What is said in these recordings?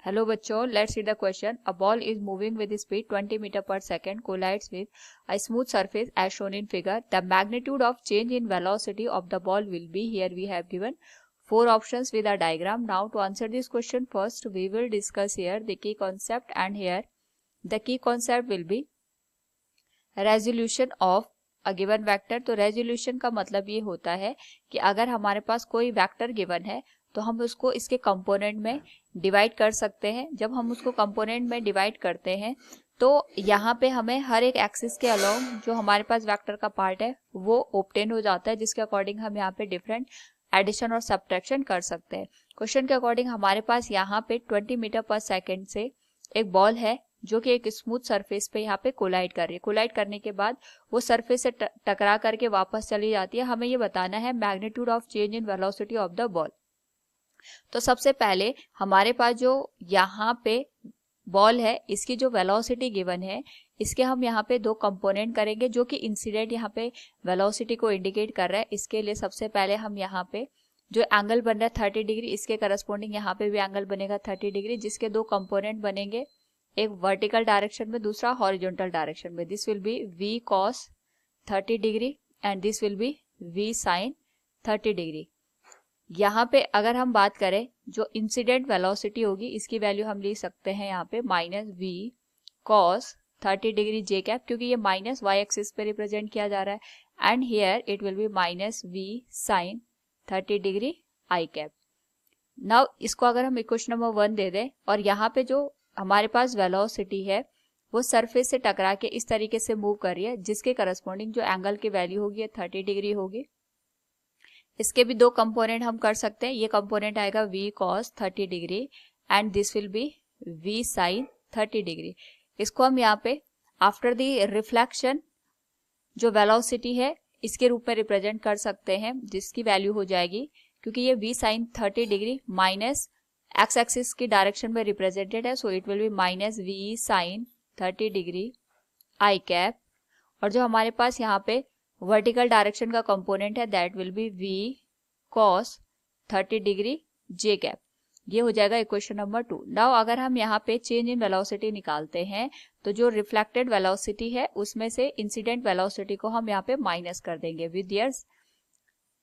Hello बच्चों, let's see the question. A ball is moving with speed 20 metre per second collides with a smooth surface as shown in figure. The magnitude of change in velocity of the ball will be. Here we have given four options with a diagram. Now to answer this question, first we will discuss here the key concept, and here the key concept will be resolution of a given vector. तो resolution का मतलब ये होता है कि अगर हमारे पास कोई वेक्टर गिवन है तो हम उसको इसके कंपोनेंट में डिवाइड कर सकते हैं. जब हम उसको कंपोनेंट में डिवाइड करते हैं तो यहाँ पे हमें हर एक एक्सिस के अलोंग जो हमारे पास वेक्टर का पार्ट है वो ऑब्टेन हो जाता है, जिसके अकॉर्डिंग हम यहाँ पे डिफरेंट एडिशन और सब्ट्रैक्शन कर सकते हैं. क्वेश्चन के अकॉर्डिंग हमारे पास यहाँ पे 20 मीटर पर सेकेंड से एक बॉल है जो कि एक स्मूथ सरफेस पे यहाँ पे कोलाइड कर रही है. कोलाइड करने के बाद वो सरफेस से टकरा करके वापस चली जाती है. हमें ये बताना है magnitude of change in velocity of the ball. तो सबसे पहले हमारे पास जो यहाँ पे बॉल है इसकी जो वेलोसिटी गिवन है, इसके हम यहाँ पे दो कंपोनेंट करेंगे जो कि इंसिडेंट यहाँ पे वेलोसिटी को इंडिकेट कर रहा है. इसके लिए सबसे पहले हम यहाँ पे जो एंगल बन रहा है 30 डिग्री, इसके करस्पॉन्डिंग यहाँ पे भी एंगल बनेगा 30 डिग्री, जिसके दो कंपोनेंट बनेंगे, एक वर्टिकल डायरेक्शन में दूसरा हॉरिजॉन्टल डायरेक्शन में. This will be v cos 30 degree and this will be v sin 30 degree. यहाँ पे अगर हम बात करें जो इंसिडेंट वेलोसिटी होगी इसकी वैल्यू हम लिख सकते हैं यहाँ पे minus v cos 30 degree j cap, क्योंकि ये माइनस y एक्सिस पे रिप्रेजेंट किया जा रहा है, and here it will be minus v sin 30 degree i cap. Now इसको अगर हम इक्वेशन नंबर 1 दे दें और यहाँ पे जो हमारे पास वेलोसिटी है वो सरफेस से टकरा के इस तरीके से मूव कर रही है, जिसके करस्पॉन्डिंग जो एंगल की वैल्यू होगी 30 डिग्री होगी. इसके भी दो कंपोनेंट हम कर सकते हैं. ये कंपोनेंट आएगा v cos 30 degree and this will be v sin 30 degree. इसको हम यहाँ पे आफ्टर द रिफ्लेक्शन जो वेलोसिटी है इसके रूप में रिप्रेजेंट कर सकते हैं, जिसकी वैल्यू हो जाएगी, क्योंकि ये v sin 30 degree minus x axis की डायरेक्शन में रिप्रेजेंटेड है, सो it will be minus v sin 30 degree i cap. और जो हमारे पास यहाँ पे वर्टिकल डायरेक्शन का कंपोनेंट है that will B v cos 30 degree j cap. ये हो जाएगा इक्वेशन नंबर 2. नाउ अगर हम यहाँ पे चेंज इन वेलोसिटी निकालते हैं तो जो रिफ्लेक्टेड वेलोसिटी है उसमें से इंसिडेंट वेलोसिटी को हम यहाँ पे माइनस कर देंगे विद देयर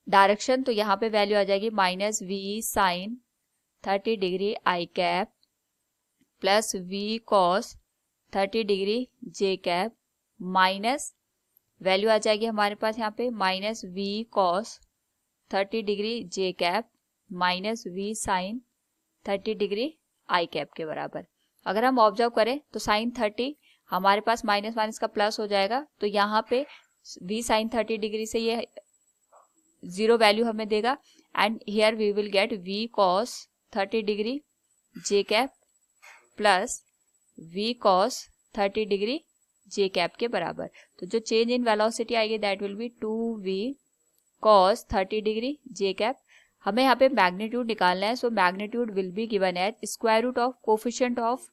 डायरेक्शन. तो यहाँ पे वैल्यू आ जाएगी minus v sin 30 degree i cap plus v cos 30 degree j cap minus value आ जाएगी हमारे पास यहाँ पे minus v cos 30 degree j cap minus v sin 30 degree i cap के बराबर. अगर हम ऑब्जर्व करें तो sin 30 हमारे पास माइनस माइनस का प्लस हो जाएगा, तो यहाँ पे v sin 30 डिग्री से ये जीरो वैल्यू हमें देगा, and here we will get v cos 30 degree j cap plus v cos 30 degree j cap के बराबर. तो जो चेंज इन वेलोसिटी आएगी that will be 2v cos 30 degree j cap. हमें यहाँ पे मैग्नीट्यूड निकालना है, so magnitude will be given as square root of coefficient of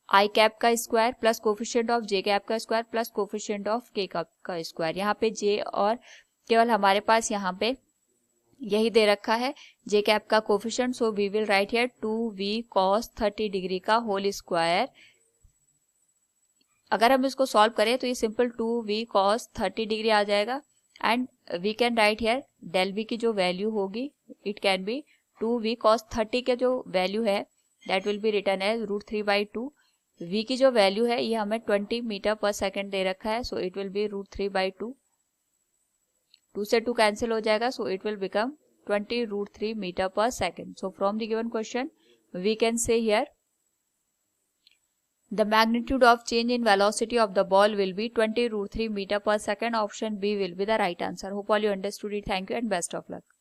i cap का square plus coefficient of j cap का square plus coefficient of k cap का square. यहाँ पे j और केवल हमारे पास यहाँ पे यही दे रखा है j कैप का coefficient, so we will write here 2v cos 30 degree का होल स्क्वायर. अगर हम इसको सॉल्व करें तो ये सिंपल 2v cos 30 डिग्री आ जाएगा, and we can write here del v की जो वैल्यू होगी it can be 2v cos 30 के जो वैल्यू है that will be written as √3/2. v की जो वैल्यू है ये हमें 20 मीटर पर सेकेंड दे रखा है, सो इट विल बी √3/2. 2 से 2 कैंसिल हो जाएगा, so it will become 20 √3 metre per second. So from the given question we can say here the magnitude of change in velocity of the ball will be 20 √3 meter per second. Option B will be the right answer. Hope all you understood it. Thank you and best of luck.